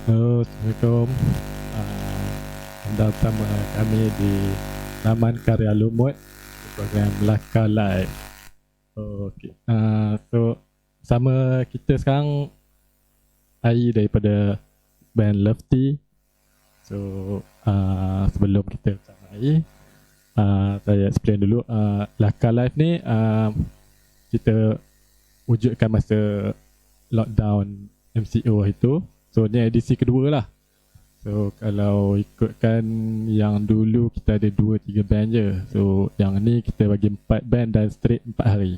Halo, Assalamualaikum. Anda bersama kami di Taman Karya Lumut, program Melaka Live. Okay. So sama kita sekarang Ai daripada band Lofty. So sebelum kita bersama Ai, saya explain dulu. Melaka Live ni kita wujudkan masa lockdown MCO itu. So ni edisi kedua lah. So kalau ikutkan yang dulu kita ada 2-3 band je. So yang ni kita bagi 4 band dan straight 4 hari.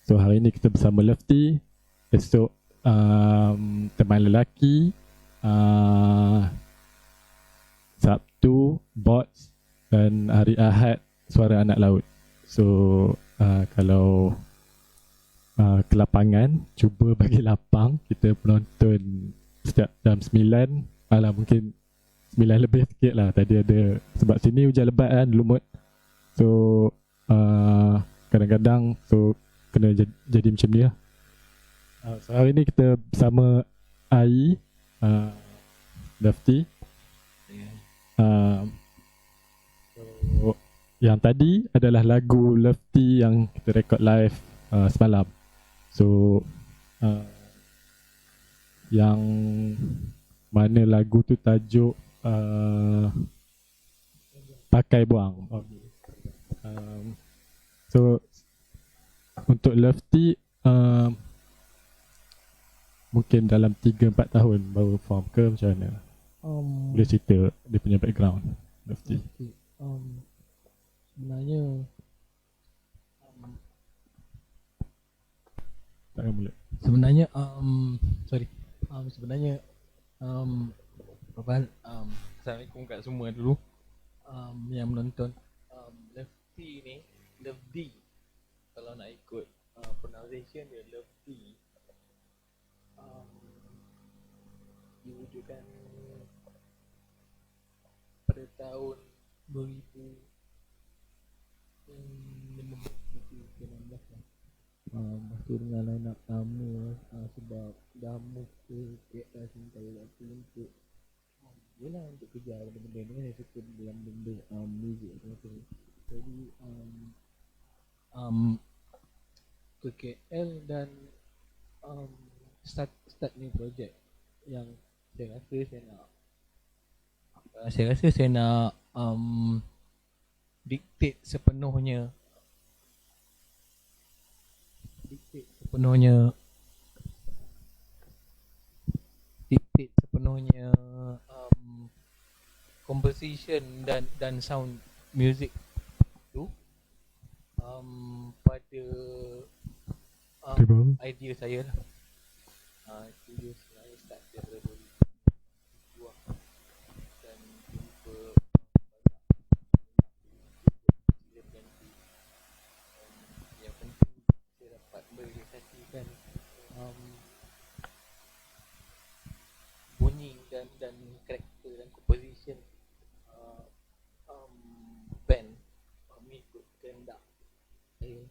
So hari ni kita bersama Lofty. Esok teman lelaki. Sabtu Bots. Dan hari Ahad Suara Anak Laut. So kalau ke lapangan, cuba bagi lapang. Kita penonton setiap jam 9, malah mungkin 9 lebih sikit lah. Tadi ada, sebab sini hujan lebat kan, Lumut. So kadang-kadang so kena jadi macam ni lah. So hari ni kita bersama Ai, Lofty. So yang tadi adalah lagu Lofty yang kita record live semalam. So yang mana lagu tu tajuk Pakai Buang. So untuk Lofty mungkin dalam 3-4 tahun baru form ke macam mana? Boleh cerita dia punya background Lofty? sebenarnya takkan boleh. sebenarnya sorry sebenarnya Assalamualaikum kat semua dulu yang menonton. Lefty ni, Lefty kalau nak ikut pronunciation dia Lefty, diwujudkan pada tahun 2016 lah. Lepas tu dengan line up lama sebab dah move ke KL sementara waktu untuk yelah untuk kejar benda-benda ni. Saya suka dalam benda music tu. Jadi ke KL dan start new project yang saya rasa saya nak dictate sepenuhnya composition dan sound music tu pada idea saya lah. Idea saya start daripada 2002 dan jumpa banyak yang penting saya dapat merealisasikan bunyi dan karakter dan composition band mengikut kehendak saya.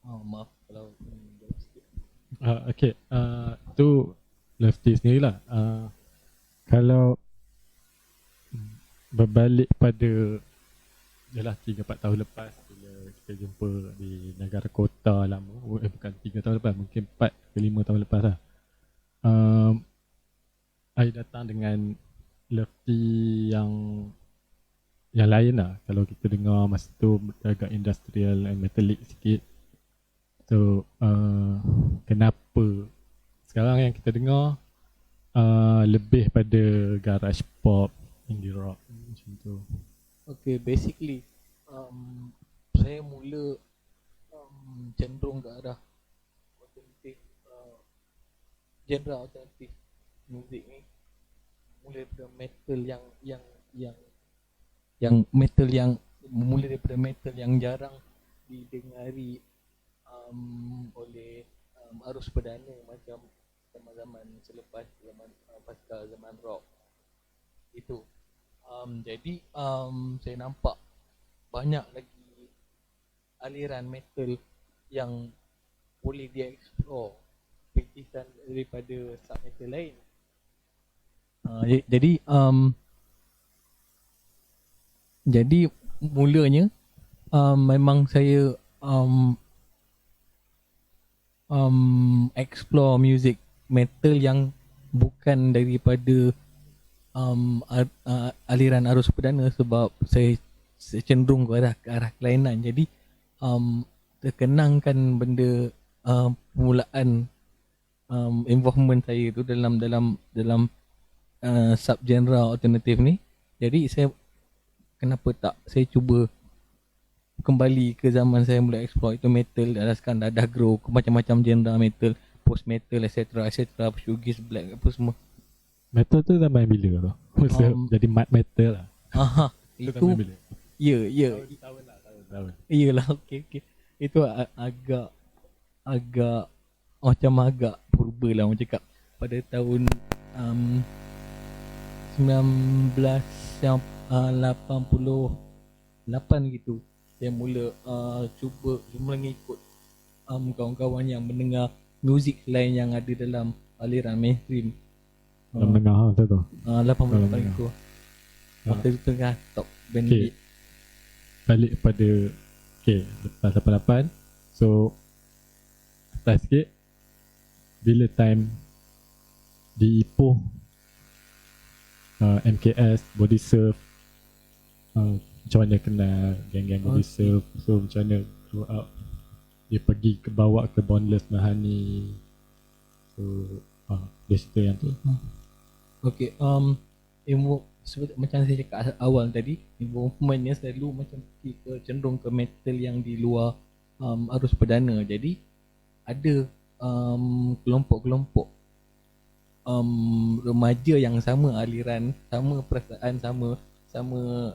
Maaf kalau jauh sikit. Okay, tu Lefty sendirilah. Kalau berbalik pada jelah 3-4 tahun lepas bila kita jumpa di negara kota lama, bukan 3 tahun lepas, mungkin 4 ke 5 tahun lepas lah. I datang dengan Lefty yang lain lah. Kalau kita dengar masa tu agak industrial and metallic sikit. So kenapa sekarang yang kita dengar lebih pada garage pop, indie rock macam tu? Okay, basically saya mula cenderung ke arah alternatif, genre alternatif music ni mula daripada metal yang jarang didengari oleh arus perdana macam zaman-zaman selepas pasca zaman rock itu. Jadi saya nampak banyak lagi aliran metal yang boleh dia explore perpisahan daripada sub metal lain. Jadi mulanya memang saya explore music metal yang bukan daripada aliran arus perdana sebab saya cenderung ke arah kelainan. Jadi terkenangkan benda permulaan involvement saya tu dalam subgenre alternatif ni. Jadi saya kenapa tak saya cuba kembali ke zaman saya mula explore itu metal. Sekarang dah grow ke macam-macam genre metal, post metal etc, shoegaze, black apa semua. Metal tu zaman bila tu? Jadi mad metal lah. Itu bila? Ya. Tahun. Iyalah, okey. Itu agak macam agak purba lah orang cakap. Pada tahun 1988 gitu. Saya mula cuba mengikut kawan-kawan yang mendengar muzik lain yang ada dalam aliran mainstream. Dalam dengar tu tu. 88 itu. Waktu itu tengah top band ni. Balik pada lepas 88. So atas sikit, bila time di Ipoh, MKS, Body Surf, macam mana kenal geng-geng Body Surf. So macam mana grow up, dia pergi bawa ke Boundless Mahani. So dari situ yang tu. Okay, seperti macam saya cakap awal tadi, involvementnya selalu macam cenderung ke metal yang di luar arus perdana. Jadi ada kelompok-kelompok remaja yang sama aliran, sama perasaan, sama sama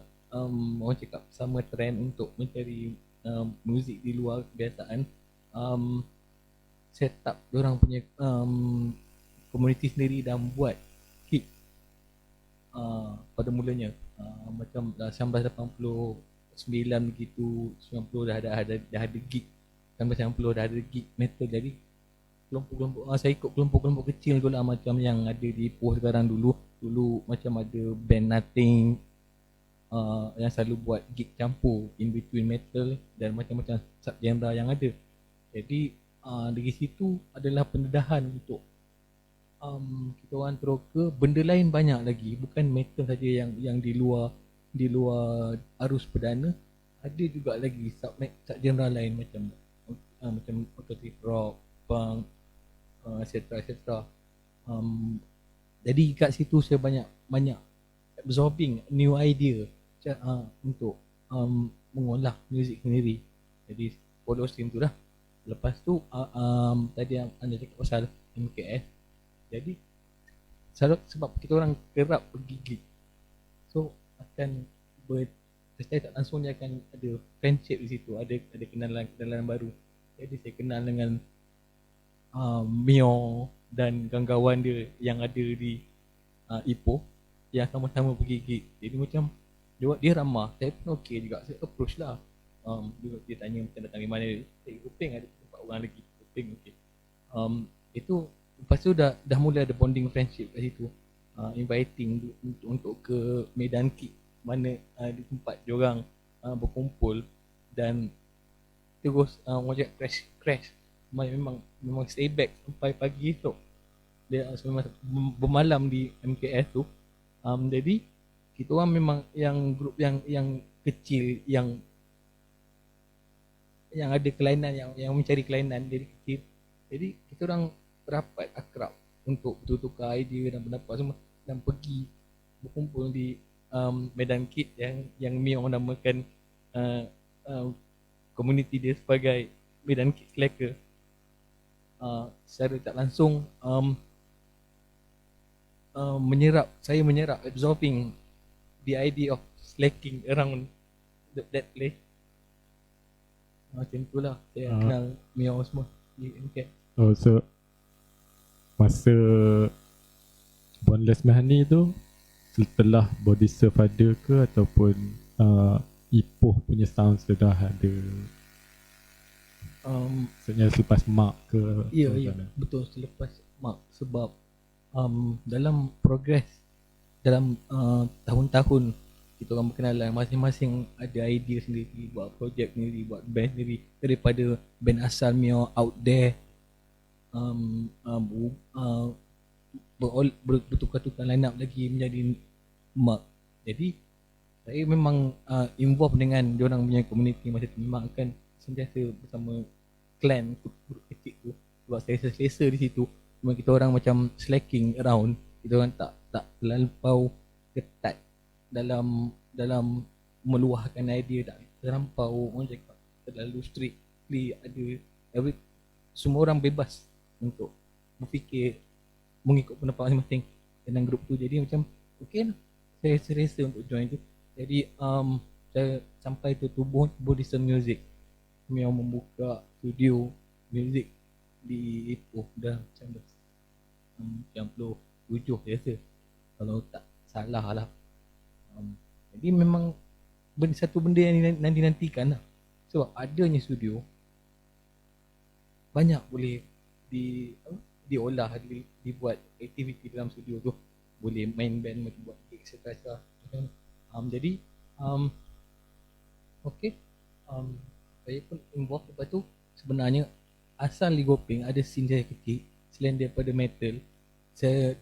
orang cakap sama trend untuk mencari muzik di luar kebiasaan, um, set up diorang punya komuniti sendiri dan buat hit pada mulanya, macam 1989 begitu, 90 dah ada gig, 1990 dah ada gig metal. Jadi kelompok-kelompok, saya ikut kelompok-kelompok kecil tu lah, macam yang ada di Ipoh sekarang. Dulu macam ada band Nothing, yang selalu buat gig campur in between metal dan macam-macam sub genre yang ada. Jadi dari situ adalah pendedahan untuk kita orang terus ke benda lain banyak lagi, bukan metal saja yang di luar arus perdana. Ada juga lagi sub genre lain macam alternative rock, punk, etc. Jadi kat situ saya banyak absorbing new idea untuk mengolah muzik sendiri. Jadi follow stream tu dah. Lepas tu tadi yang anda cakap pasal MKS. Jadi sebab kita orang kerap pergi gig, so akan secara tak langsung dia akan ada friendship di situ, ada kenalan baru. Jadi saya kenal dengan Mio dan kawan-kawan dia yang ada di Ipoh yang sama-sama pergi gig. Jadi macam dia ramah, saya pun okey juga, saya approach lah. Dia tanya macam datang dari mana, Kuping ada 4 orang lagi, Kuping okey. Itu lepas tu dah mula ada bonding friendship kat situ. Inviting untuk ke Medan Kick, mana di tempat diorang berkumpul, dan terus wajak crash memang stay back sampai pagi esok. Dia memang bermalam di MKS tu. Jadi kita orang memang yang grup yang kecil, yang ada kelainan, yang mencari kelainan dari kecil. Jadi kita orang rapat akrab untuk bertukar idea dan pendapat semua, dan pergi berkumpul di Medan Kit yang Mio namakan komuniti dia sebagai Medan Kit Slacker. Secara tak langsung saya menyerap absorbing the idea of slacking around that place. Macam itulah saya kenal Mio semua di MK. Oh, so masa Boneless Mahani tu setelah Body Surf ada ke, ataupun Ipoh punya sound sudah ada? Maksudnya selepas Mark ke? Ya, betul, selepas Mark. Sebab dalam progress, dalam tahun-tahun kita orang berkenalan, masing-masing ada idea sendiri, buat projek sendiri, buat band sendiri. Daripada band asal Mio Out There, bertukar-tukar line up lagi menjadi Mark. Jadi saya memang involved dengan diorang punya community masa tu, memang akan sentiasa bersama clan grup kecil tu, sebab saya selesa di situ. Cuma kita orang macam slacking around, kita orang tak terlampau ketat dalam meluahkan idea, tak terlampau orang cakap terlalu strictly ada. Semua orang bebas untuk berfikir mengikut pendapat masing-masing dalam grup tu. Jadi macam okey lah, saya selesa untuk join tu. Jadi saya sampai tu tubuh Buddhism Music, Mio membuka studio music di Ipoh dah 1997 saya rasa, kalau tak salah lah. Jadi memang satu benda yang dinantikan lah, sebab adanya studio banyak boleh diolah, dibuat aktiviti dalam studio tu, boleh main band, boleh buat gig, etc. Jadi okey, saya pun involved. Lepas tu sebenarnya asal Ligoping ada scene saya kecil, selain daripada metal, saya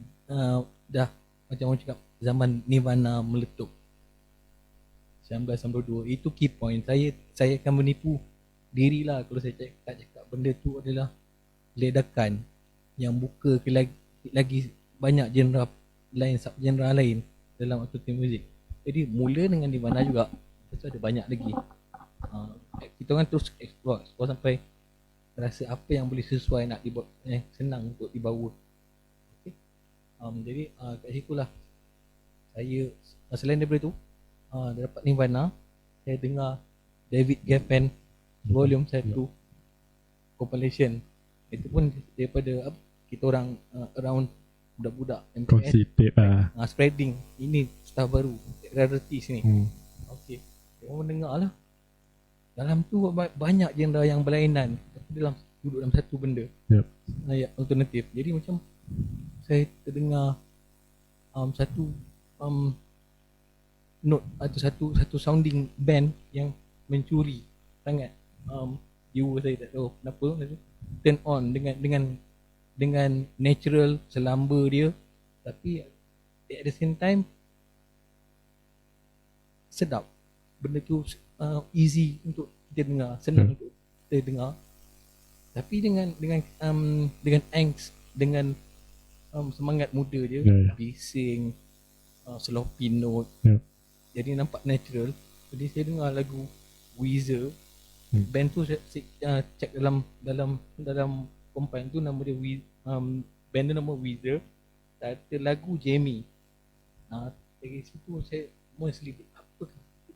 dah macam orang cakap zaman Nirvana meletup 1992. Itu key point. Saya akan menipu dirilah kalau saya cakap benda tu adalah ledakan yang buka ke lagi banyak genre lain, sub genre lain dalam autotune music. Jadi mula dengan Nirvana juga, lepas tu ada banyak lagi. Kita orang terus explore sampai rasa apa yang boleh sesuai nak dibuat, senang untuk dibawa. Okay. Jadi kat situ lah saya, selain daripada tu, dapat Nirvana, saya dengar David Geffen volume 1 compilation. Itu pun daripada kita orang around budak-budak MPS Kongsi tape spreading ini stuff baru, rarities ni. Okay, saya mendengar lah. Dalam tu banyak genre yang berlainan, tapi duduk dalam satu benda. Yep. Alternatif. Jadi macam saya terdengar satu note atau satu sounding band yang mencuri sangat jiwa saya, tak tahu kenapa. Turn on dengan natural selamba dia, tapi at the same time sedap. Benda tu easy untuk kita dengar, senang untuk kita dengar. Tapi dengan angst, dengan semangat muda dia, bising, sloppy note. Jadi nampak natural. Jadi saya dengar lagu Weezer. Band tu saya check dalam compile tu, nama dia band tu nama Weezer. Title lagu Jamie. Dari situ saya mostly apa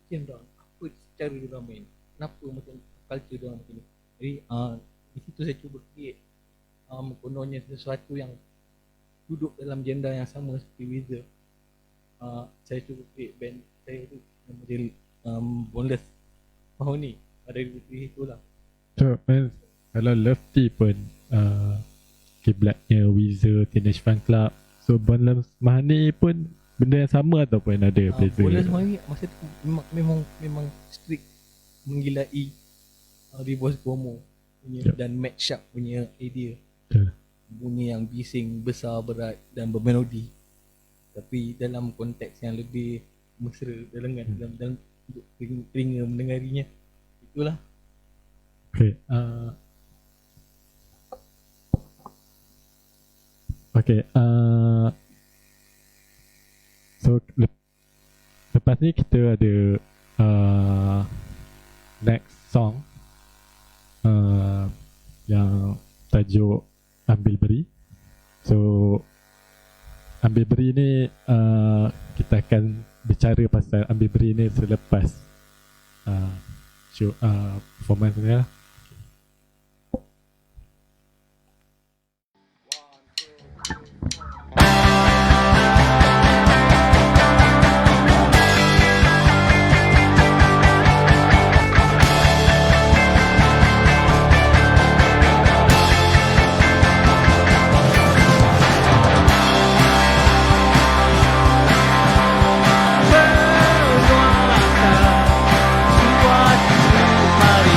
kecil dah, apa cara dia main, kenapa macam culture dia macam ni. Jadi di situ saya cuba create kononnya sesuatu yang duduk dalam genre yang sama seperti Weezer. Saya cuba create band saya tu, nama dia Boneless Mahoney. Ada di situ lah. So kalau Lefty pun kiblatnya Weezer, Teenage Fan Club. So Boneless Mahoney pun benda yang sama ataupun ada beza? Boneless Mahoney masa tu memang strict menggilai Reverse Promo punya, dan Matt Sharp punya idea. Bunyi yang bising, besar, berat dan bermelodi, tapi dalam konteks yang lebih mesra dalam telinga mendengarinya. Itulah. Okay. Okay. So lepas ni kita ada next song yang tajuk Ambil Beri. So Ambil Beri ni kita akan bicara pasal Ambil Beri ni selepas show performance ni lah. Hari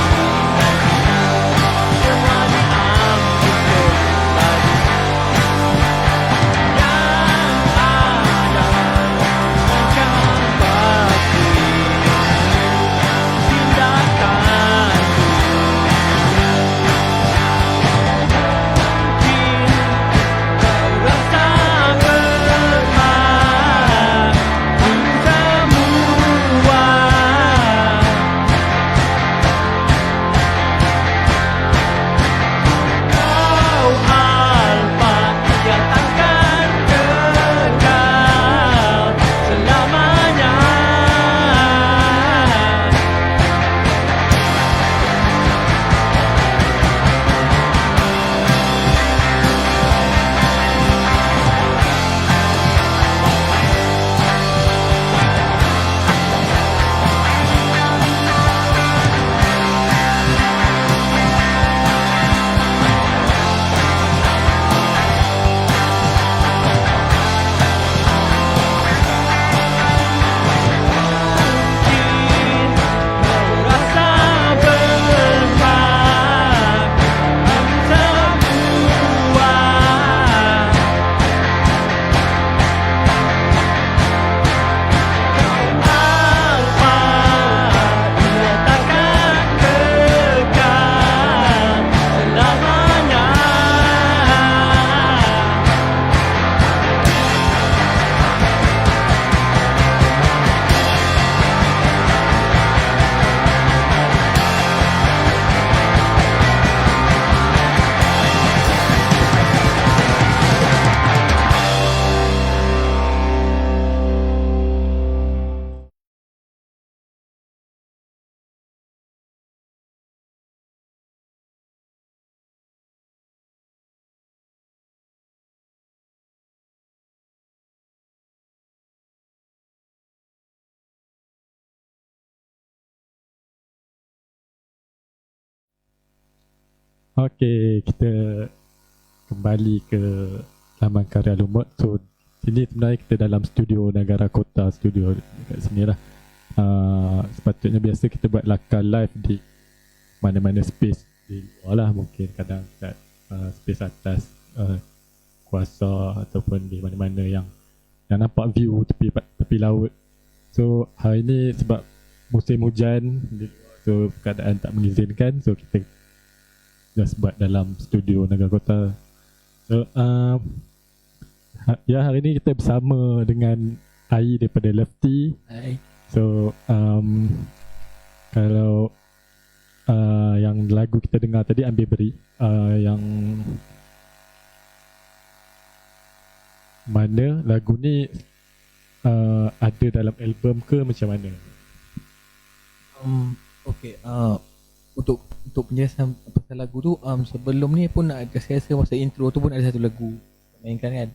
Okay, kita kembali ke Taman Karya Lumut. So sini sebenarnya kita dalam studio Negara Kota, studio dekat sini lah. Sepatutnya biasa kita buat lakar live di mana-mana space di luar lah, mungkin kadang kat space atas kuasa ataupun di mana-mana yang nampak view tepi laut. So hari ni sebab musim hujan di luar, so keadaan tak mengizinkan, so kita just buat dalam studio Negara Kota. So ya, hari ni kita bersama dengan Ai daripada Lefty. Hai. So kalau yang lagu kita dengar tadi Ambil Beri, yang mana lagu ni ada dalam album ke macam mana? Okay, untuk penjelasan pasal lagu tu, sebelum ni pun nak kasi rasa masa intro tu pun ada satu lagu mainkan kan.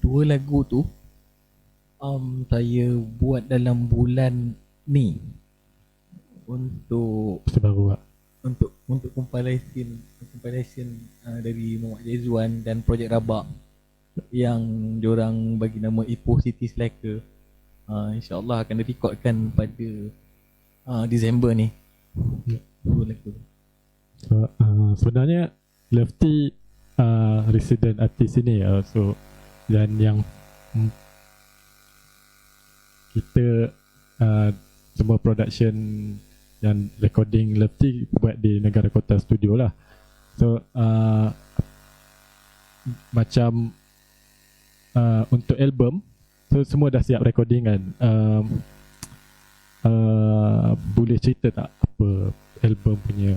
Dua lagu tu saya buat dalam bulan ni untuk Sebaru lah. untuk compilation dari Muhammad Jazwan dan Projek Rabak yang diorang bagi nama Ipoh City Slacker. InsyaAllah akan direkodkan pada Disember ni. Dua lagu. So, sebenarnya Lefty resident artis sini, so dan yang kita semua production dan recording Lefty buat di Negara Kota Studio lah. So macam untuk album, so semua dah siap recording kan. Boleh cerita tak apa album punya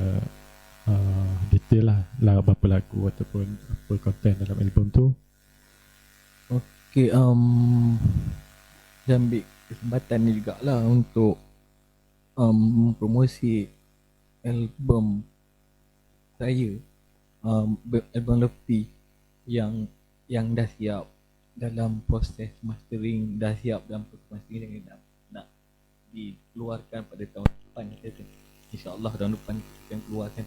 detail lah berapa lagu ataupun apa konten dalam album tu? Okay, saya ambil kesempatan ni jugalah untuk promosi album saya, album Lefty yang dah siap dalam proses mastering, dah siap dalam proses mastering dan nak dikeluarkan pada tahun depan. InsyaAllah tahun depan kita akan keluarkan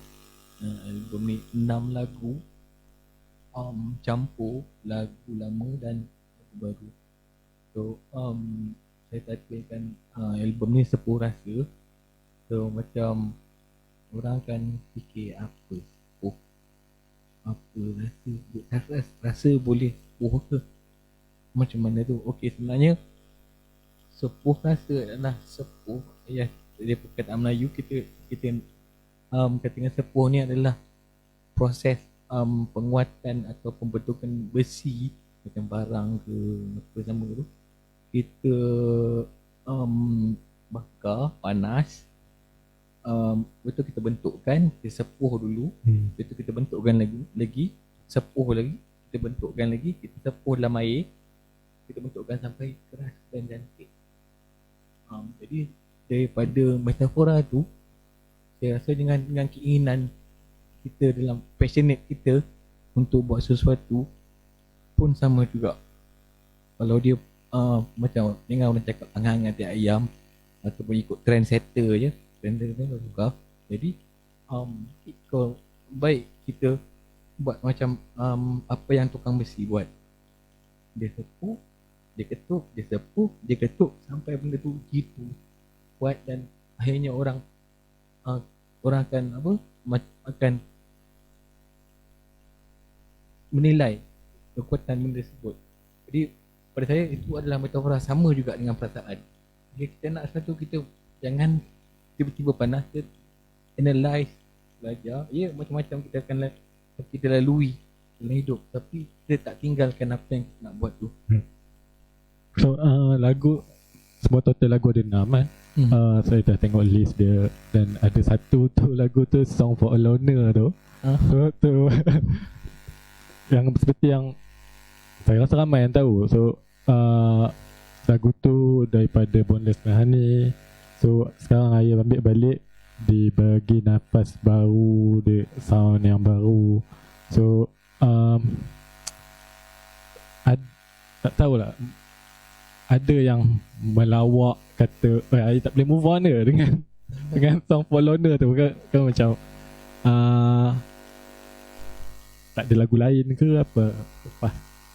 album ni 6 lagu, campur lagu lama dan lagu baru. So saya titlekan album ni Sepuh Rasa. So macam orang akan fikir apa sepuh, apa rasa boleh sepuh ke, macam mana tu? Okay, sebenarnya sepuh rasa adalah sepuh, ya, dia perkataan Melayu kita katakan sepuh ni adalah proses penguatan atau pembentukan besi macam barang ke apa sama tu, kita bakar panas, betul kita bentukkan, kita sepuh dulu, betul kita bentukkan lagi sepuh lagi, kita bentukkan lagi, kita sepuh dalam air, kita bentukkan sampai keras dan cantik. Jadi daripada metafora tu, saya rasa dengan keinginan kita, dalam passionate kita untuk buat sesuatu pun sama juga. Kalau dia macam dengar orang cakap hangat-hangat tiap ayam ataupun ikut trendsetter je, trendsetter tak suka. Jadi kalau baik kita buat macam apa yang tukang besi buat, dia sepuh, dia ketuk, dia sepuh, dia ketuk sampai benda tu gitu kuat, dan akhirnya orang akan menilai kekuatan benda tersebut. Jadi pada saya itu adalah metafora, sama juga dengan perasaan. Jika kita nak sesuatu, kita jangan tiba-tiba panas, kita analyse, belajar. Ya, macam-macam kita lalui dalam hidup, tapi kita tak tinggalkan apa yang kita nak buat tu. So lagu, semua total lagu ada 6 kan. Saya dah tengok list dia, dan ada satu tu lagu tu Song for a Loner tu. So tu yang seperti yang saya rasa ramai yang tahu. So lagu tu daripada Boneless Mahani. So sekarang Ayah ambil balik, dibagi nafas baru, di sound yang baru. So tak tahulah, ada yang melawak kata Ayah tak boleh move on ke dengan Song for Loner tu kan macam tak ada lagu lain ke apa?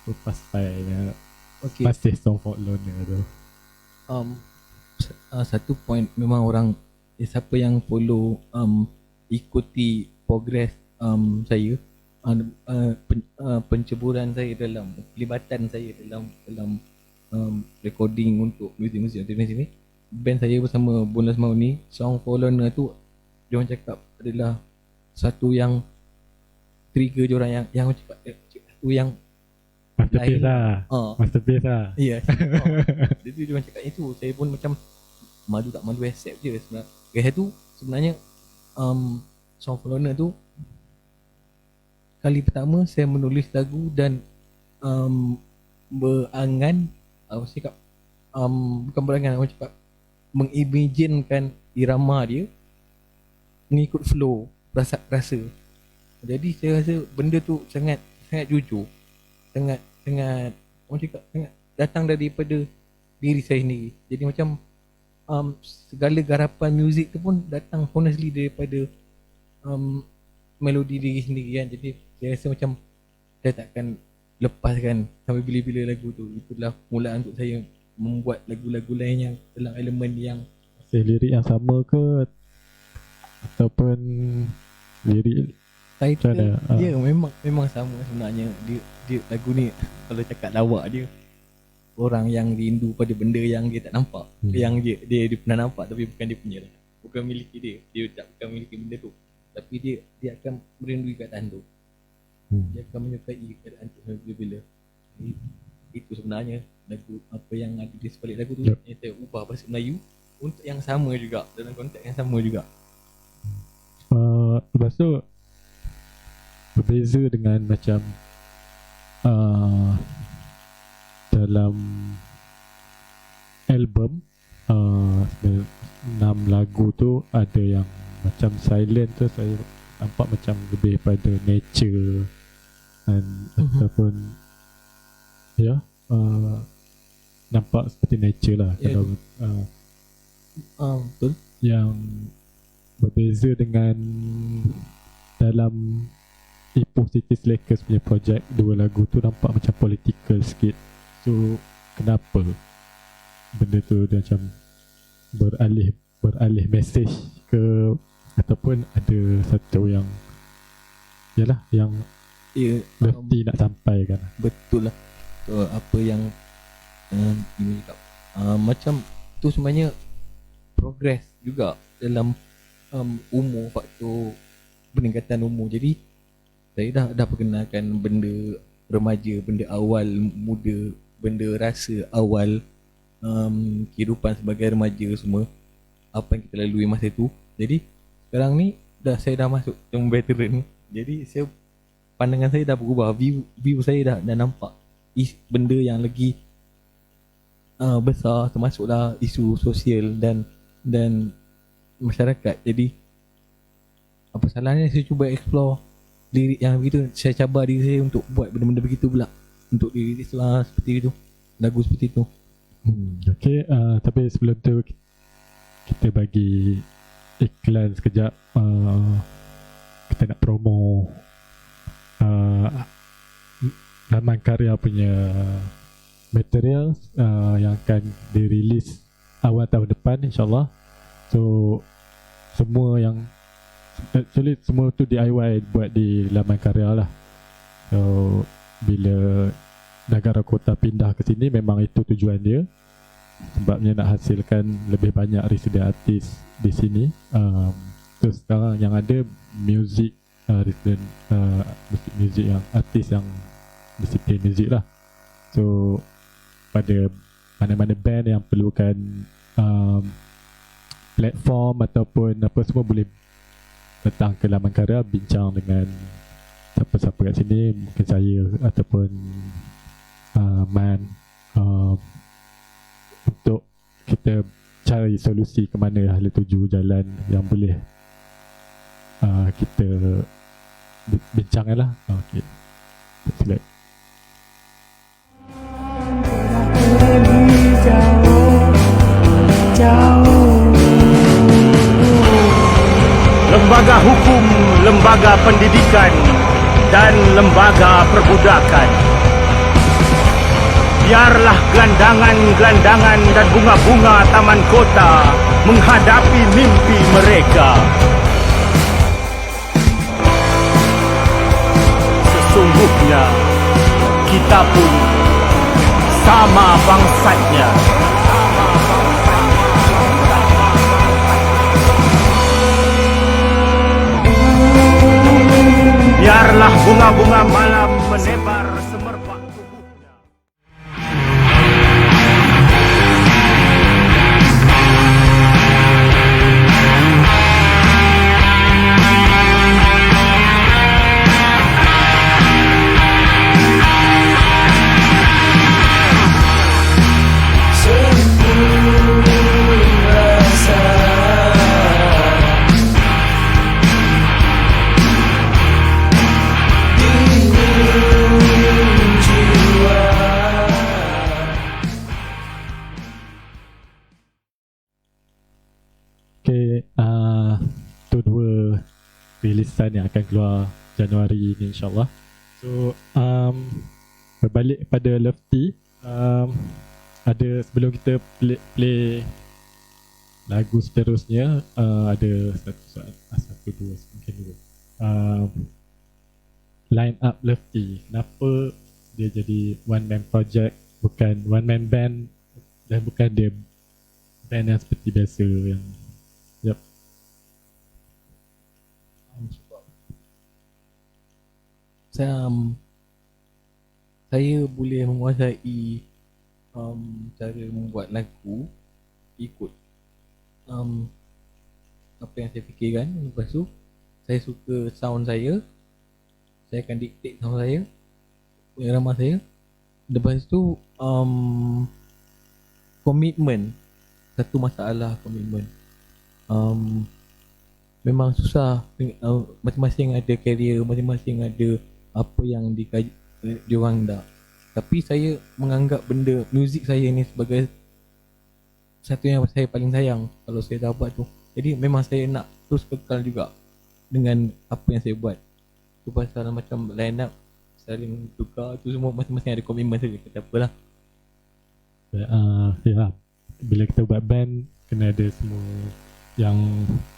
Lepas style Okay. masih Song for Loner tu. Satu point memang orang siapa yang follow ikuti progress saya, penceburan saya dalam pelibatan saya dalam recording untuk muzik-muzik international ni, band saya bersama Bonus Mau ni, Song for Loner tu dia orang cakap adalah satu yang trigger dia orang yang cakap satu yang Masterpiece lain. lah. Masterpiece lah. Ya. Jadi dia orang cakap itu, saya pun macam malu tak malu accept je sebenarnya. Kaya tu sebenarnya Song for Loner tu kali pertama saya menulis lagu dan berangan, apa cakap, bukan berangan, apa cakap, mengimaginekan irama dia mengikut flow rasa. Jadi saya rasa benda tu sangat jujur, sangat orang cakap sangat datang daripada diri saya sendiri. Jadi macam segala garapan muzik tu pun datang honestly daripada melodi diri sendiri kan. Jadi saya rasa macam saya takkan lepaskan sampai bila-bila lagu tu. Itulah mulaan untuk saya membuat lagu-lagu lain yang dalam elemen yang lirik yang sama ke ataupun lirik title dia memang sama sebenarnya. Dia lagu ni kalau cakap lawak dia, orang yang rindu pada benda yang dia tak nampak, yang dia pernah nampak tapi bukan dia punya lah, bukan miliki dia tak bukan miliki benda tu, tapi dia akan merindui keadaan tu. Dia akan menyukai keadaan tu bila-bila. Itu sebenarnya lagu apa yang ada di sebalik lagu tu. Yang saya ubah bahasa Melayu untuk yang sama juga, dalam konteks yang sama juga. Lepas tu berbeza dengan macam dalam album 6 lagu tu ada yang macam silent tu saya nampak macam lebih pada nature dan ataupun nampak seperti nature lah. Kalau betul. Yang berbeza dengan dalam Ipoh City Slackers punya projek, 2 lagu tu nampak macam political sikit. So kenapa benda tu dia macam beralih message ke, ataupun ada satu yang yang Lefty nak sampaikan? Betul lah. Apa yang ini cakap, macam tu sebenarnya progress juga dalam umur, faktor peningkatan umur. Jadi saya dah perkenalkan benda remaja, benda awal muda, benda rasa awal kehidupan sebagai remaja semua, apa yang kita lalui masa tu. Jadi sekarang ni saya dah masuk yang veteran. Jadi pandangan saya dah berubah, view saya dah nampak benda yang lagi besar, termasuklah isu sosial dan masyarakat. Jadi apa salahnya saya cuba explore lirik yang begitu. Saya cabar diri saya untuk buat benda-benda begitu pula, untuk lirik seperti itu, lagu seperti itu. Okay, tapi sebelum tu kita bagi iklan sekejap. Kita nak promo laman karya punya material yang akan dirilis awal tahun depan insyaAllah. So semua yang actually semua tu DIY buat di laman karya lah. So bila negara kota pindah ke sini, memang itu tujuan dia, sebabnya nak hasilkan lebih banyak resident artis di sini. So sekarang yang ada music resident music yang artis yang disiplin music lah. So pada mana-mana band yang perlukan platform ataupun apa semua, boleh datang ke laman karya, bincang dengan siapa-siapa kat sini, mungkin saya ataupun Man, untuk kita cari solusi ke mana hala tuju jalan yang boleh kita bincangkan lah. Okay, select. Lembaga hukum, lembaga pendidikan dan lembaga perbudakan. Biarlah gelandangan-gelandangan dan bunga-bunga taman kota menghadapi mimpi mereka. Sesungguhnya kita pun sama bangsanya. Biarlah bunga-bunga malam menebar semerbak tubuhnya. Okay, tu dua rilisan yang akan keluar Januari ni insyaAllah. So, berbalik pada Lefty, ada sebelum kita play lagu seterusnya, ada satu dua mungkin dua. Line up Lefty, kenapa dia jadi one man project, bukan one man band, dan bukan dia band yang seperti biasa yang saya boleh menguasai cara membuat lagu ikut apa yang saya fikirkan. Lepas tu saya suka sound saya akan dictate sound saya, irama saya. Lepas tu komitmen, satu masalah komitmen. Memang susah, masing-masing ada career, masing-masing ada apa yang diorang dah. Tapi saya menganggap benda muzik saya ni sebagai satu yang saya paling sayang kalau saya dah buat tu. Jadi memang saya nak terus kekal juga dengan apa yang saya buat. Tu pasal macam line up saling tukar tu, semua masing-masing ada komitmen saja. Kata apalah. Ya, bila kita buat band kena ada semua yang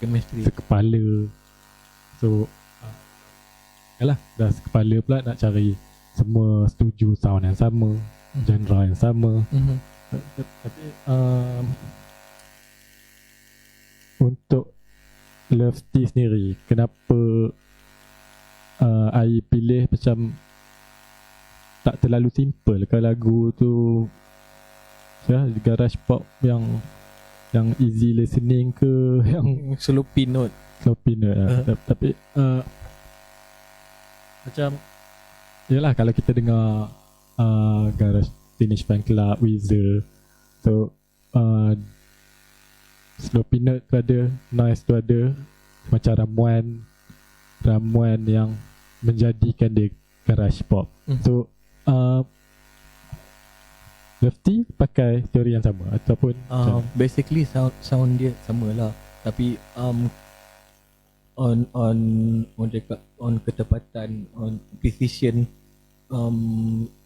chemistry sekepala. So yalah, dah sekepala pula nak cari semua setuju sound yang sama, genre yang sama. Tapi untuk Lefty sendiri, kenapa I pilih macam tak terlalu simple ke lagu tu, ya, garage pop yang easy listening ke yang sloppy note. Tapi macam yalah, kalau kita dengar garage Teenage Fan Club, Weezer, so sloppy note tu ada, noise tu ada, macam ramuan yang menjadikan dia garage pop. So Lefty pakai teori yang sama ataupun basically sound dia sama lah, tapi on ketepatan, on precision,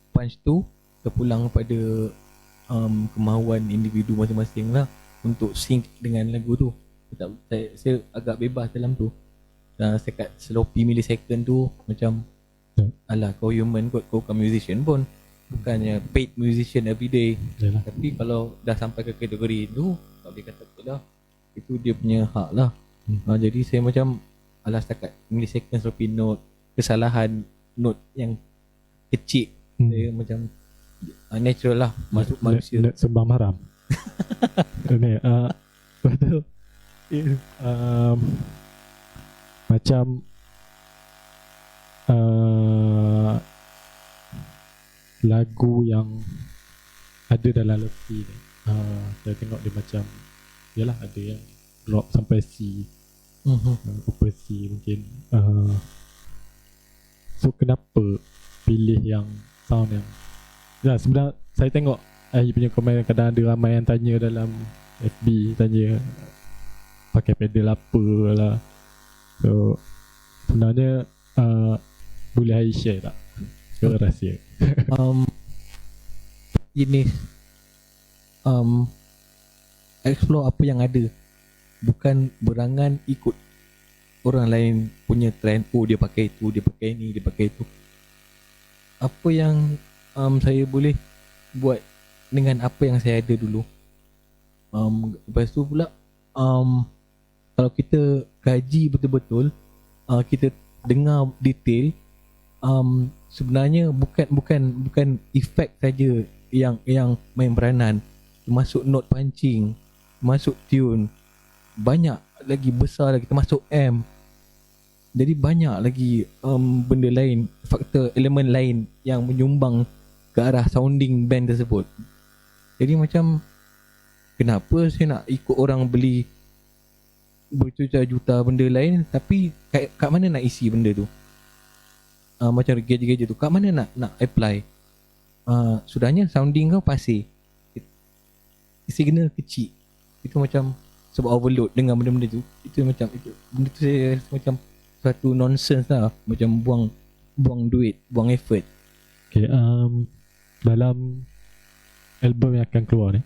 punch tu terpulang pada kemahuan individu masing-masing lah untuk sync dengan lagu tu. Saya agak bebas dalam tu. Sekat sloppy millisecond tu macam alah, kau human kot, kau bukan musician pun, bukannya paid musician everyday. Yalah. Tapi kalau dah sampai ke kategori tu, tak boleh kata apa lah, itu dia punya hak lah. Jadi saya macam alah, setakat millisecond sloppy note, kesalahan note yang kecil, saya macam natural lah, masuk manusia. Sembang maram. Ni betul. Macam lagu yang ada dalam Lefty ni, saya tengok dia macam, yalah, ada yang drop sampai C, upper C mungkin. So kenapa pilih yang sound yang, ya, sebenarnya saya tengok punya komen, kadang ada ramai yang tanya dalam FB, tanya pakai pedal apa lah. So sebenarnya Boleh Hai share tak? Ke rahsia. Ini explore apa yang ada, bukan berangan ikut orang lain punya trend. Oh, dia pakai itu, dia pakai ni, dia pakai itu. Apa yang saya boleh buat dengan apa yang saya ada dulu. Lepas tu pula kalau kita kaji betul-betul, kita dengar detail, sebenarnya bukan efek saja yang main peranan, termasuk note punching, termasuk tune, banyak lagi besar lagi, termasuk amp. Jadi banyak lagi benda lain, faktor elemen lain yang menyumbang ke arah sounding band tersebut. Jadi macam kenapa saya nak ikut orang beli berjuta-juta benda lain, tapi kat mana nak isi benda tu? Macam gadget-gadget tu, kat mana nak apply? Sudahnya sounding kau pasir, signal kecil. Itu macam sebab overload dengan benda-benda tu. Itu macam benda tu saya rasa macam satu nonsense lah, macam buang duit, buang effort. Okay, dalam album yang akan keluar ni,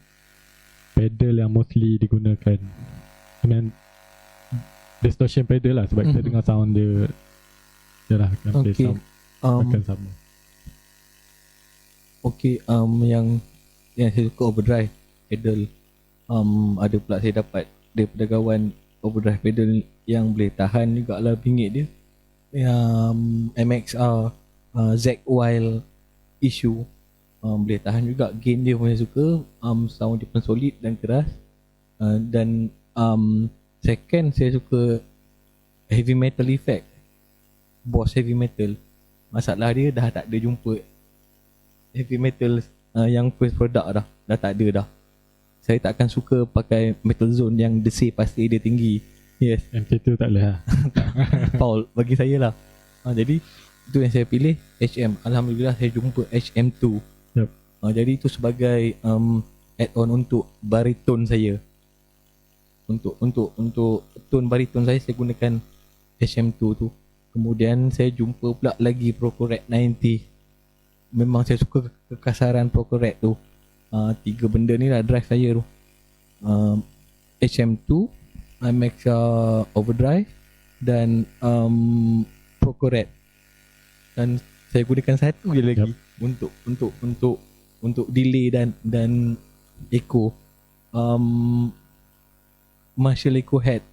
pedal yang mostly digunakan, I mean, distortion pedal lah, sebab kita dengar sound dia lah akan play sound akan sama. Okay, yang saya suka overdrive pedal. Ada pula saya dapat daripada kawan overdrive pedal yang boleh tahan jugalah bingit dia, yang MXR Zack Wild issue, boleh tahan juga. Gain dia pun saya suka, sound dia pun solid dan keras. Dan second, saya suka heavy metal effect, Boss heavy metal. Masalah dia dah tak ada jumpa heavy metal yang first product dah tak ada dah. Saya tak akan suka pakai metal zone yang desi pasti dia tinggi. Yes, MK2 tak boleh lah. Foul bagi saya lah. Jadi itu yang saya pilih, HM. Alhamdulillah saya jumpa HM2. Yep. Jadi itu sebagai add-on untuk bariton saya. Untuk tone bariton saya gunakan HM2 tu. Kemudian saya jumpa pula lagi Procorec 90. Memang saya suka kekasaran Procorec tu. 3 benda ni lah drive saya tu. HM2, IMAX Overdrive dan Procorec. Dan saya gunakan satu je lagi, untuk delay dan echo, Marshall Echo Head.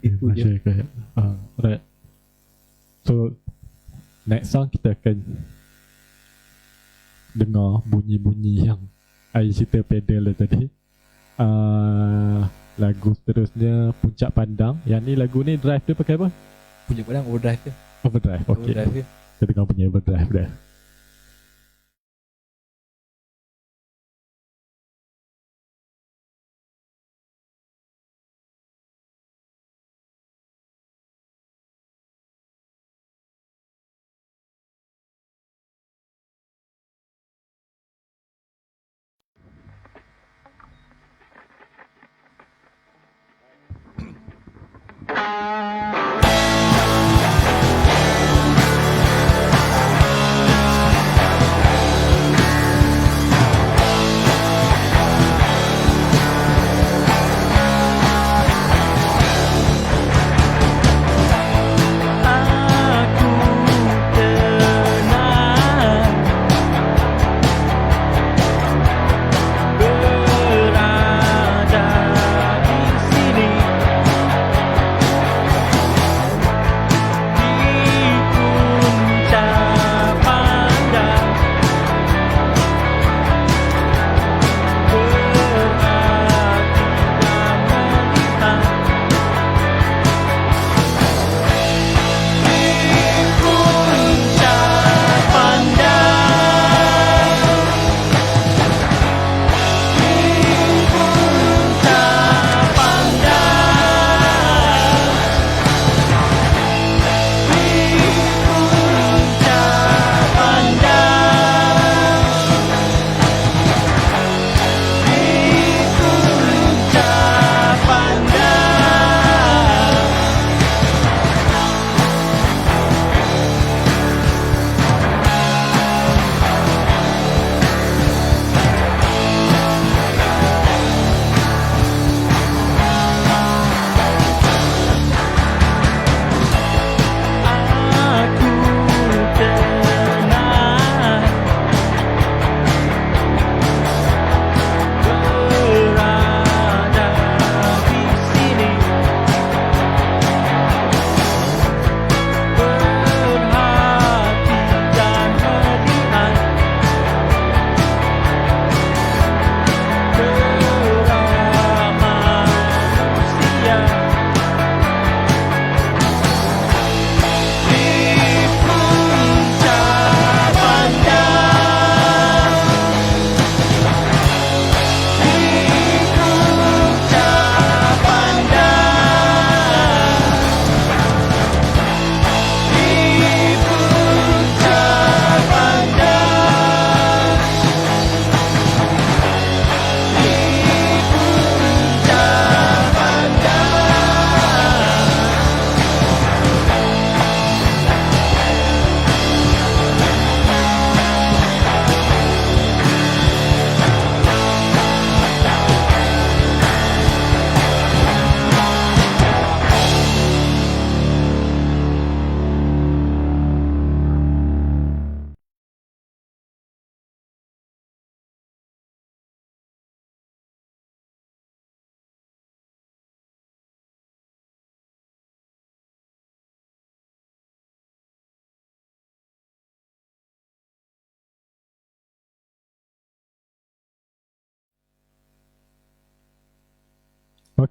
Itu Marshall Echo Head. Right. So next song kita akan dengar bunyi-bunyi yang I cerita pedal tadi. Lagu seterusnya Puncak Pandang. Yang ni lagu ni drive dia pakai apa? Puncak Pandang overdrive dia. Overdrive, okay. Overdrive dia. Kita dengar punya overdrive dah.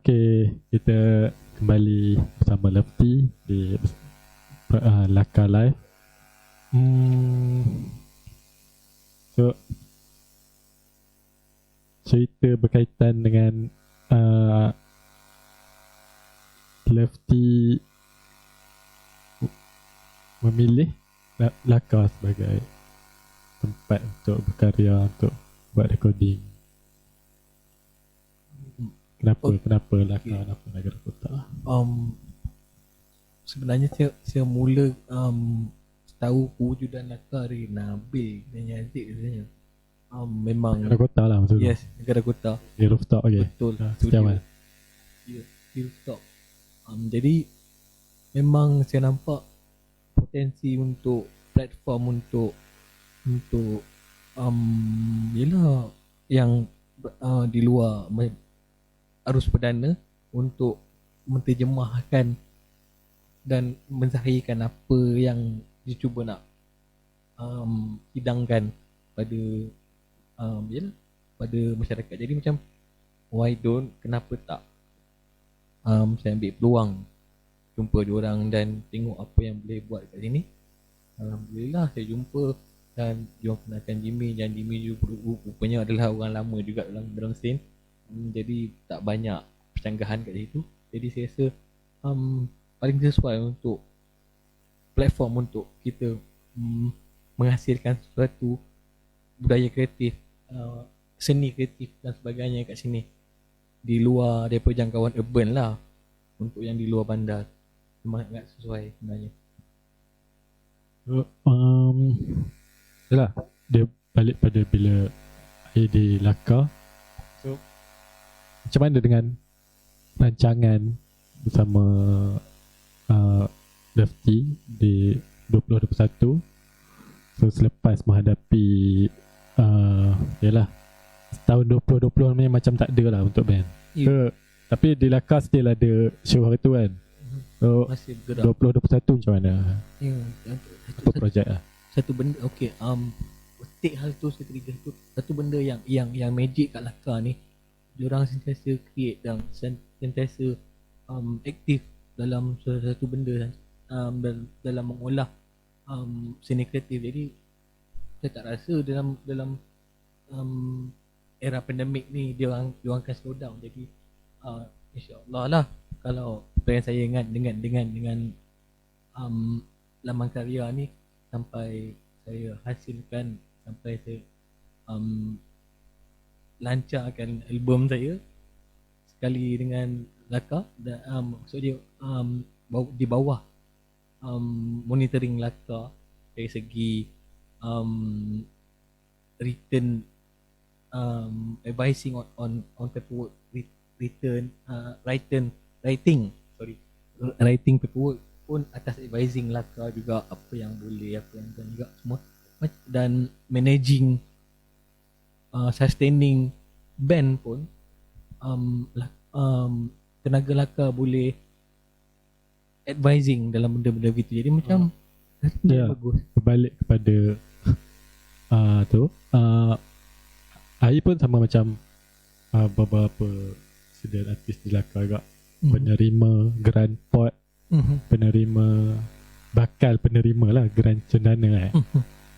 Okay, kita kembali bersama Lefty di Laka Live. So, cerita berkaitan dengan Lefty memilih Laka sebagai tempat untuk berkarya, untuk buat recording. Kenapa Laka, kenapa Negara Kota? Sebenarnya saya mula tahu kewujudan Laka dari Nabil dan Yazid sebenarnya. Memang Negara Kota lah maksudnya. yes, Negara Kota. Di rooftop, okay. Betul. Setiawan. Ya, rooftop. Jadi memang saya nampak potensi untuk platform untuk yalah yang di luar arus perdana untuk menterjemahkan dan menzahirkan apa yang dicuba nak hidangkan pada yalah pada masyarakat. Jadi macam why don't, kenapa tak saya ambil peluang jumpa diorang dan tengok apa yang boleh buat kat sini. Alhamdulillah saya jumpa dan diorang kenalkan Jimmy, dan Jimmy juga rupanya adalah orang lama juga dalam scene. Jadi tak banyak percanggahan kat situ. Jadi saya rasa paling sesuai untuk platform untuk kita menghasilkan sesuatu budaya kreatif, seni kreatif dan sebagainya kat sini, di luar daripada jangkauan urban lah. Untuk yang di luar bandar memang agak sesuai sebenarnya. Yalah, dia balik pada bila air di Laka. So, macam mana dengan rancangan bersama Lefty di 2021? So, selepas menghadapi yalah, tahun 2020 ni macam tak ada lah untuk band. So, tapi di Laka still ada show hari tu kan. So, Masih bergerak. 2021 macam mana? Ya, Apa projek lah? satu benda okey, take hal tu, saya trigger tu, satu benda yang magic kat Laka ni, diorang sentiasa create dan sentiasa aktif dalam satu benda dalam mengolah seni kreatif. Jadi saya tak rasa dalam era pandemik ni diorang akan slow down. Jadi insya-Allah lah, kalau plan saya dengan laman karya ni sampai saya hasilkan, sampai saya lancarkan album saya sekali dengan Laka, dan maksud dia di bawah monitoring Laka dari segi written advising on paperwork, writing paperwork pun atas advising Laka juga, apa yang boleh, apa yang bukan juga semua, dan managing sustaining band pun tenaga Laka boleh advising dalam benda-benda gitu. Jadi macam Ya, bagus. berbalik kepada tu Air pun sama macam beberapa sedia artis di Laka juga, penerima Grand Pot, bakal penerima lah Grand Cendana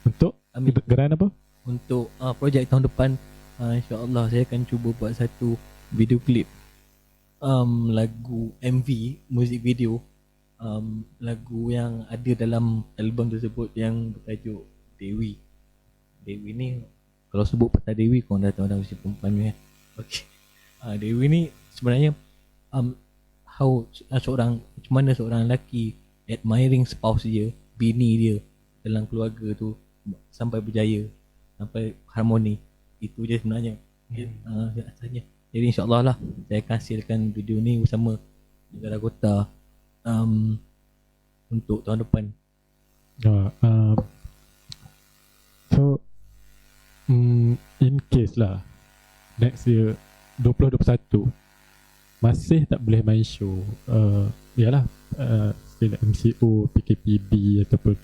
untuk Amin. Grand apa? Untuk projek tahun depan, insya-Allah saya akan cuba buat satu video klip lagu MV, muzik video lagu yang ada dalam album tersebut yang bertajuk Dewi. Dewi ni, kalau sebut pasal Dewi korang dah tahu dah mesti perempuan ni kan. Okey. Dewi ni sebenarnya macam mana seorang lelaki admiring spouse dia, bini dia dalam keluarga tu sampai berjaya, sampai harmoni. Itu je sebenarnya asalnya. Jadi insya-Allah lah saya akan hasilkan video ni bersama Negara Kota untuk tahun depan. So in case lah next year 2021 masih tak boleh main show, yalah, still MCO, PKPB ataupun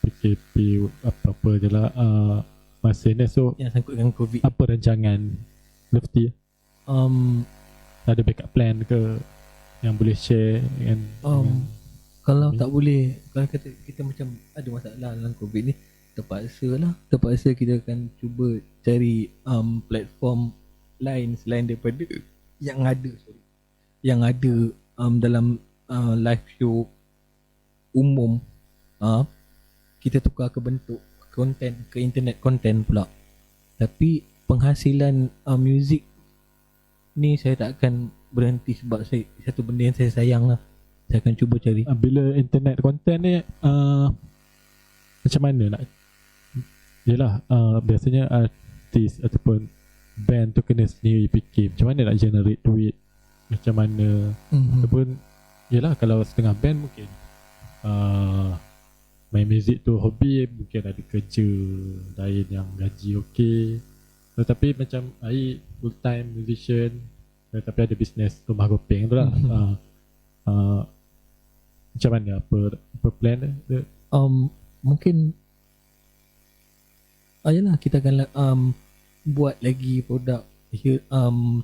PKP apa-apa je lah, masih ni. So Yang sangkut dengan COVID. apa rancangan Lefty? ada backup plan ke yang boleh share kan? Kalau tak boleh, kalau kata kita macam ada masalah dalam COVID ni, terpaksa kita akan cuba cari platform lain selain daripada yang ada dalam live show umum. Kita tukar ke bentuk konten, ke internet content pula. Tapi penghasilan music ni saya tak akan berhenti sebab satu benda yang saya sayang lah. Saya akan cuba cari. Bila internet content ni macam mana nak, yelah biasanya artis ataupun band tu kena sendiri fikir macam mana nak generate duit, macam mana ataupun yelah kalau setengah band mungkin main muzik tu hobi, mungkin ada kerja lain yang gaji okey. Tetapi macam Aik full time musician tetapi ada bisnes rumah gopeng tu lah. Macam mana, apa plan dia? Mungkin yalah kita akan buat lagi produk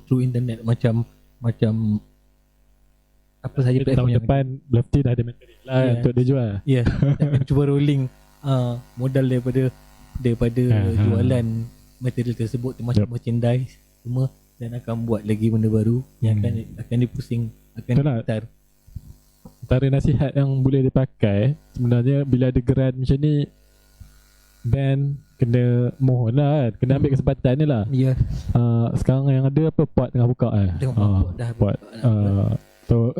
through internet macam apa saja platform tahun yang depan Bluffty dah ada material lah untuk dia jual. Ya, kita akan cuba rolling modal daripada jualan material tersebut termasuk merchandise semua, dan akan buat lagi benda baru yang akan dipusing, akan diputar. Antara nasihat yang boleh dipakai sebenarnya bila ada grant macam ni, band kena mohon lah kan, kena ambil kesempatan ni lah. Ya. Sekarang yang ada apa, Pot tengah buka Pot so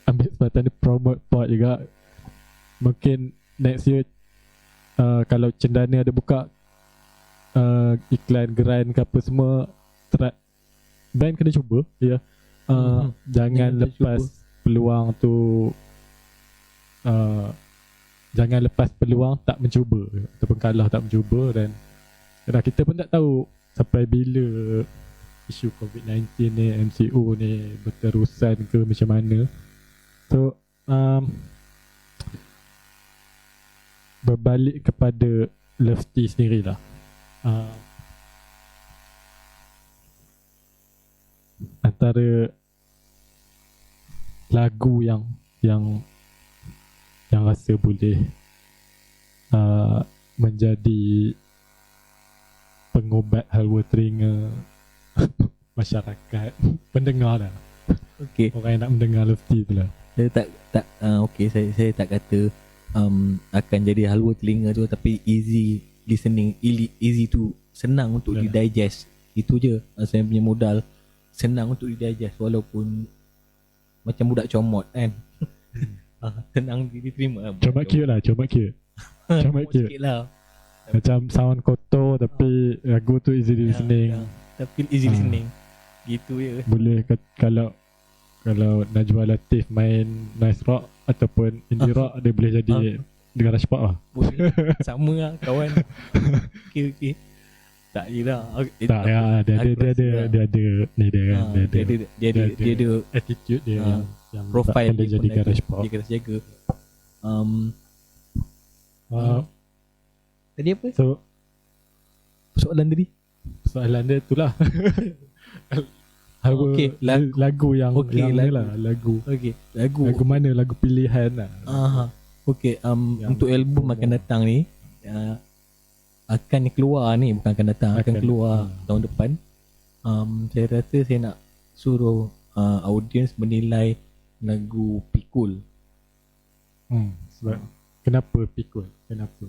ambil kesempatan ni promote Pot juga. Mungkin next year kalau Cendana ada buka iklan grant ke apa semua, band kena cuba ya. Jangan lepas peluang tu, jangan lepas peluang tak mencuba ataupun kalah tak mencuba. Dan kita pun tak tahu sampai bila isu COVID-19 ni, MCO ni berterusan ke macam mana. So berbalik kepada Lefty sendirilah, antara lagu yang rasa boleh menjadi pengobat halwa telinga masyarakat pendengar lah. Okey. Orang yang nak mendengar Lefty tu lah. Saya tak okey, saya tak kata akan jadi halwa telinga tu, tapi easy listening, easy to, senang untuk didigest. Itu je saya punya modal, senang untuk didigest walaupun macam budak comot kan. Senang diterima. Comot cute lah, comot cute. Comot cute lah. Macam sound kotor tapi lagu tu easy listening. Tapi easy listening. Gitu je. Boleh kalau Najwa Latif main nice rock ataupun indie rock, dia boleh jadi garage pop lah. Boleh. Sama lah kawan. Okey. Tak je lah. Tak ya, dia ada ni dia kan. Dia ada attitude dia yang profile dia jadi garage pop. Dia kena jaga. Tadi apa? So Soalan tadi? Soalan dia tu lah. Lagu yang ni lah, lagu. Okey, lagu mana, lagu pilihan lah. Okey, untuk album akan datang ni akan keluar ni, bukan akan datang, akan keluar tahun depan. Saya rasa saya nak suruh audience menilai lagu Pikul. Sebab kenapa Pikul? Kenapa?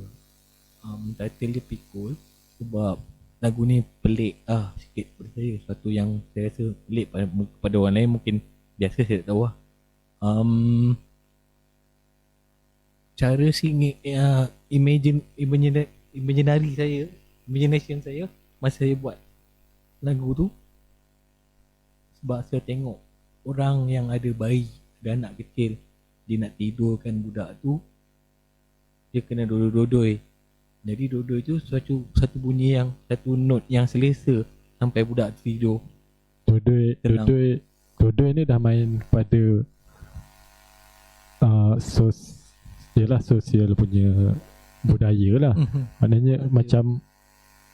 Title dia Pikul sebab lagu ni pelik sikit pada saya. Satu yang saya rasa pelik pada orang lain mungkin biasa, saya tak tahu lah. Cara singing imagination saya masa saya buat lagu tu, sebab saya tengok orang yang ada bayi, ada anak kecil, dia nak tidurkan budak tu, dia kena dodoi-dodoi. Jadi dodoi tu satu bunyi yang, satu note yang selesa sampai budak tidur. Dodoi ni dah main pada sosial punya budaya lah. Maknanya macam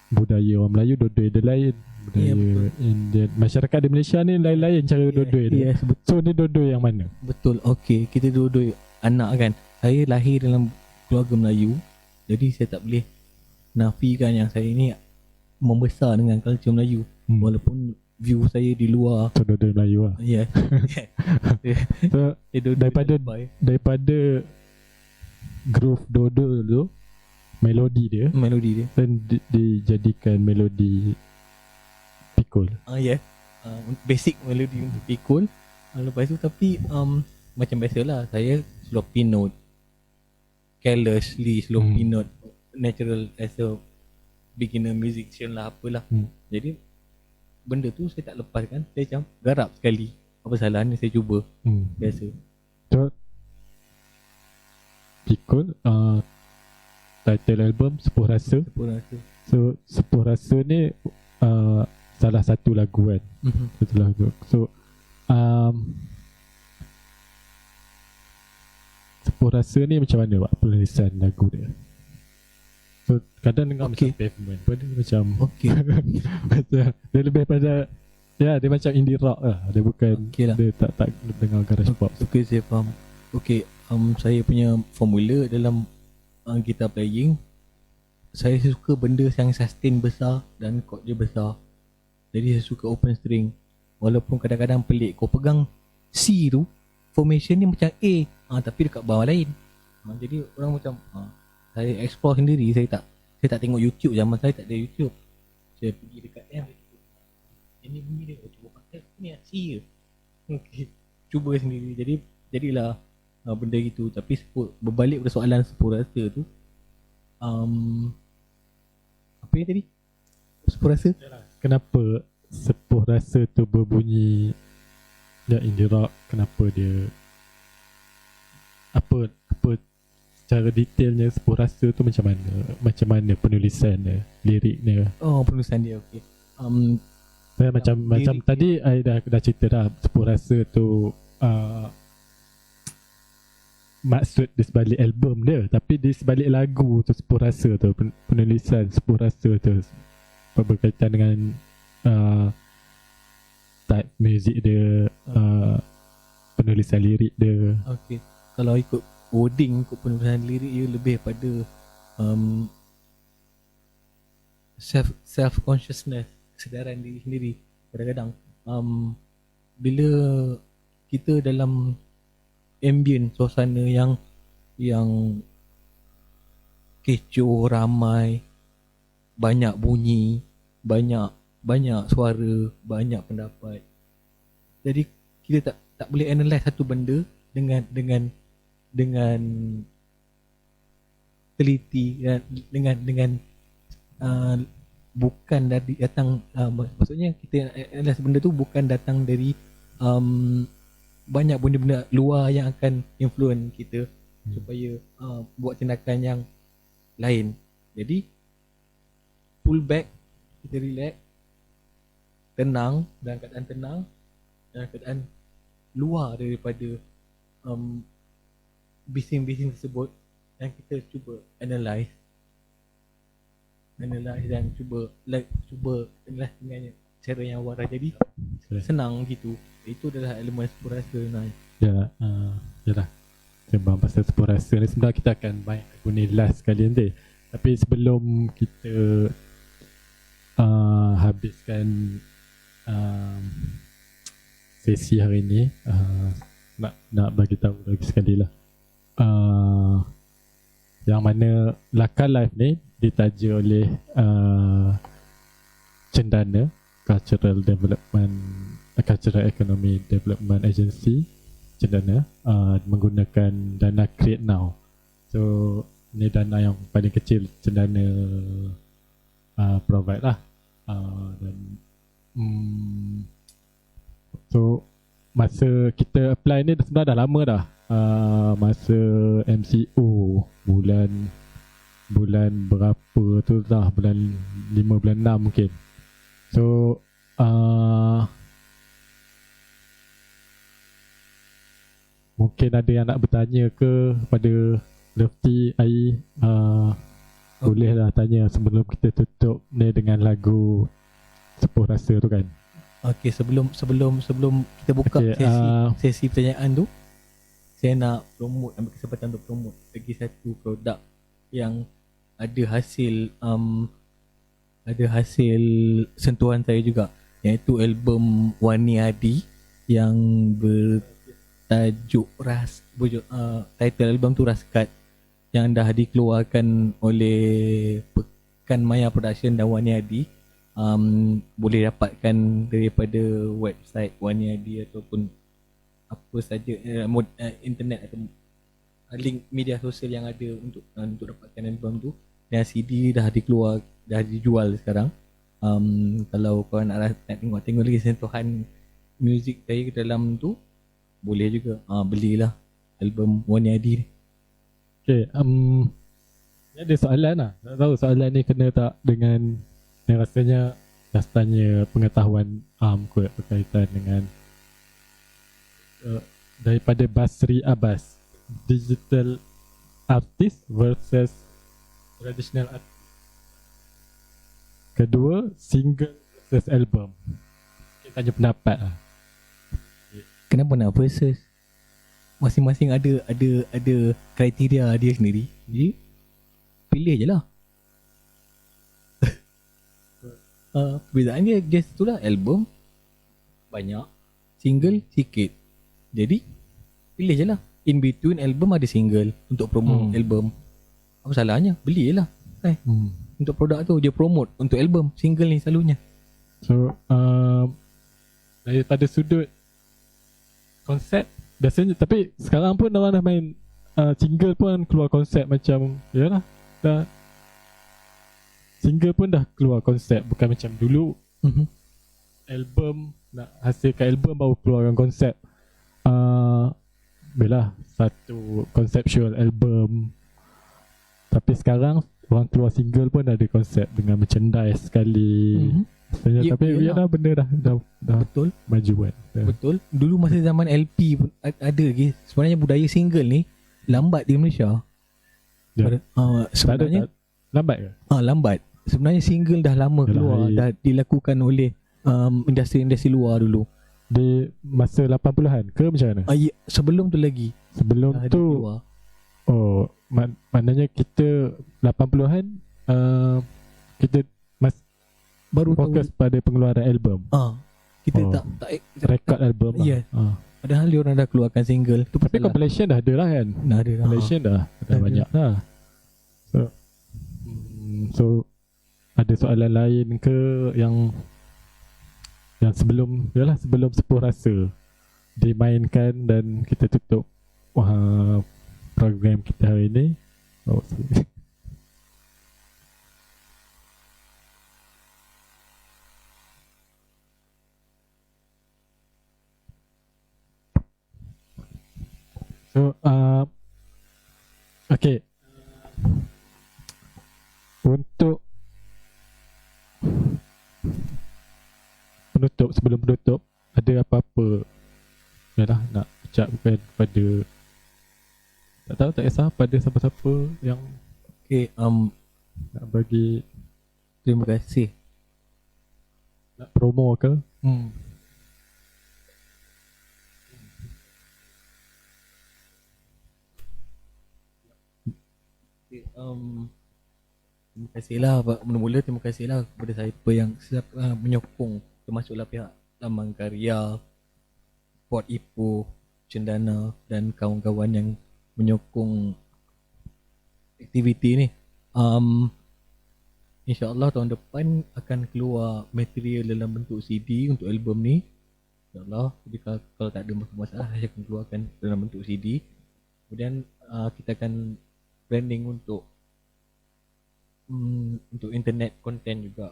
budaya orang Melayu, dodoi dia lain, Ya, budaya betul. Indian. Masyarakat di Malaysia ni lain-lain cara dodoi dia. Yes, betul. So ni dodoi yang mana? Betul. Okey, kita dua-dua anak kan. Saya lahir dalam keluarga Melayu. Jadi saya tak boleh nafikan yang saya ni membesar dengan culture Melayu. Walaupun view saya di luar. So dodoi Melayu lah. Ya. So daripada groove dodol tu, melodi dia melodi dia. dan dijadikan melodi pikul. Ya. Basic melodi untuk pikul. Lepas tu tapi macam biasalah saya sloppy note. Carelessly sloppy note. Natural as a beginner musician lah apalah. Jadi benda tu saya tak lepaskan. Saya macam garap sekali. Apa salah ni saya cuba. Biasa. So pikul title album Sepuh Rasa. Sepuh Rasa. So Sepuh Rasa ni salah satu lagu kan. Satu lagu. So Sepuh Rasa ni macam mana buat penulisan lagu dia? So kadang dengar macam Pavement pun dia macam Okey. macam dia lebih pada dia macam indie rock lah. Dia bukan Okey lah. dia tak dengar garage pop. Okey, saya faham. Okey, saya punya formula dalam guitar playing, saya suka benda yang sustain besar dan chord dia besar. Jadi saya suka open string. Walaupun kadang-kadang pelik, kau pegang C tu, formation ni macam A, tapi dekat bawah lain. Jadi orang macam saya explore sendiri. Saya tak tengok YouTube. Zaman saya tak ada YouTube. Saya pergi dekat M, ini bunyi dia, cuba pakai ni C je. Okey, cuba sendiri. Jadilah benda gitu. Tapi berbalik pada soalan Sepuh Rasa tu, apa yang tadi? Sepuh Rasa? Kenapa Sepuh Rasa tu berbunyi indie rock? Kenapa dia apa cara detailnya Sepuh Rasa tu macam mana penulisan dia, liriknya? Penulisan dia okey. Saya macam lirik tadi I dah cerita dah Sepuh Rasa tu maksud di sebalik album dia, tapi di sebalik lagu tu Sepuh Rasa tu, penulisan Sepuh Rasa tu berkaitan dengan type music dia, penulisan lirik dia. Okey. Kalau ikut wording, ikut penulisan lirik dia lebih pada self consciousness, kesedaran diri sendiri. Kadang-kadang bila kita dalam ambient, suasana yang kecoh, ramai, banyak bunyi, banyak suara, banyak pendapat. Jadi kita tak boleh analyse satu benda dengan teliti dan dengan bukan dari datang maksudnya kita analyse benda tu bukan datang dari banyak benda-benda luar yang akan influence kita supaya buat tindakan yang lain. Jadi pull back, kita relax, tenang, dalam keadaan tenang, dalam keadaan luar daripada bising-bising tersebut, dan kita cuba analyse dan cuba analyse dengan cara yang waras. Jadi senang gitu. Itu adalah elemen Sepuh Rasa Nai. Yalah. Sembang pasal Sepuh Rasa ni sebenarnya kita akan banyak guna last kali nanti. Tapi sebelum kita habiskan sesi hari ni, nak bagi tahu lagi sekali lah, yang mana Laka Live ni ditaja oleh Cendana Cultural Economy Development Agency, Cendana, menggunakan dana Create Now. So ni dana yang paling kecil Cendana provide lah, dan so masa kita apply ni sebenarnya dah lama dah, masa MCO bulan berapa tu dah, bulan 5 bulan 6 mungkin. So mungkin ada yang nak bertanya ke pada Lefty, Ai, boleh lah tanya sebelum kita tutup ni dengan lagu sepuh rasa tu kan. Okey, sebelum kita buka Okey, sesi pertanyaan tu, saya nak ambil kesempatan untuk promote lagi satu produk yang ada hasil sentuhan saya juga, iaitu album Wani Adi yang bertajuk title album tu Raskat, yang dah dikeluarkan oleh Pekan Maya Production dan Wani Adi. Boleh dapatkan daripada website Wani Adi ataupun apa saja internet atau link media sosial yang ada untuk dapatkan album tu. Dan CD dah dijual sekarang. Kalau korang nak tengok lagi sentuhan muzik saya ke dalam tu, boleh juga belilah album Wani Adi ni. Okay, ni ada soalan lah. Tak tahu soalan ni kena tak dengan yang rasanya dah tanya pengetahuan kot berkaitan dengan daripada Basri Abbas, digital artist versus traditional artist. Kedua, single versus album. Kita tanya pendapat lah. Kenapa nak versus? Masing-masing ada kriteria dia sendiri. Jadi pilih je lah. Perbezaan dia just tu lah, album banyak, single sikit. Jadi pilih je lah. In between album ada single untuk promote album. Apa salahnya? Beli je lah. Untuk produk tu dia promote. Untuk album, single ni selalunya. So daripada sudut konsep biasanya, tapi sekarang pun orang dah main single pun keluar konsep macam yalah, dah single pun dah keluar konsep, bukan macam dulu album nak hasilkan album baru keluarkan konsep. Belah satu conceptual album, tapi sekarang orang keluar single pun ada konsep dengan merchandise sekali. Tapi yalah, benda dah betul maju kan. Betul. Dulu masa zaman LP pun ada lagi. Sebenarnya budaya single ni lambat di Malaysia. Sebenarnya lambat ke? Lambat. Sebenarnya single dah lama keluar, dah dilakukan oleh industri-industri luar dulu. Di masa 80-an ke macam mana? Sebelum tu lagi. Sebelum tu maknanya kita 80-an kita baru fokus pada pengeluaran album. Kita tak rekod album lah. Padahal dia orang dah keluarkan single tu. Tapi compilation dah ada lah kan? Dah ada. Compilation dah banyak dah. So ada soalan lain ke yang sebelum sepuh rasa dimainkan dan kita tutup program kita hari ini? So okay, untuk sebelum penutup, ada apa-apa nak ucapkan kepada, tak tahu, tak kisah, pada siapa-siapa yang nak bagi terima kasih, nak promo ke? Terima kasihlah, mula-mula terima kasihlah kepada siapa yang menyokong, termasuklah pihak Laman Karya, Port Ipoh, Cendana dan kawan-kawan yang menyokong aktiviti ni. InsyaAllah tahun depan akan keluar material dalam bentuk CD untuk album ni. InsyaAllah, jadi kalau tak ada masalah, saya akan keluarkan dalam bentuk CD. Kemudian kita akan branding untuk internet content juga,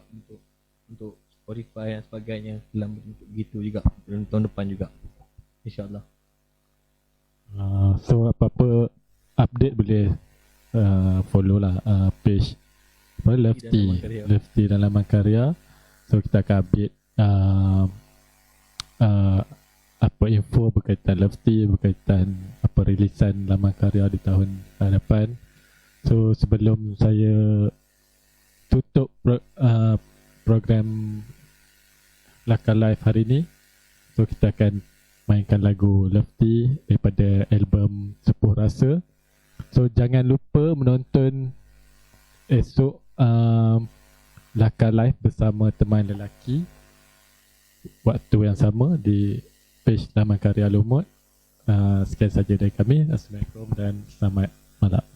untuk Spotify dan sebagainya dalam bentuk gitu juga dalam tahun depan juga, insyaAllah. So apa-apa update boleh follow lah page Lefty dan Laman Karya. So kita akan update apa info berkaitan Lefty, berkaitan apa rilisan Laman Karya di tahun depan. So sebelum saya tutup program Lakar Live hari ni. So kita akan mainkan lagu Lefty daripada album Sepuh Rasa. So jangan lupa menonton esok Lakar Live bersama teman lelaki waktu yang sama di page Laman Karya Lumut. Sekian saja dari kami. Assalamualaikum dan selamat malam.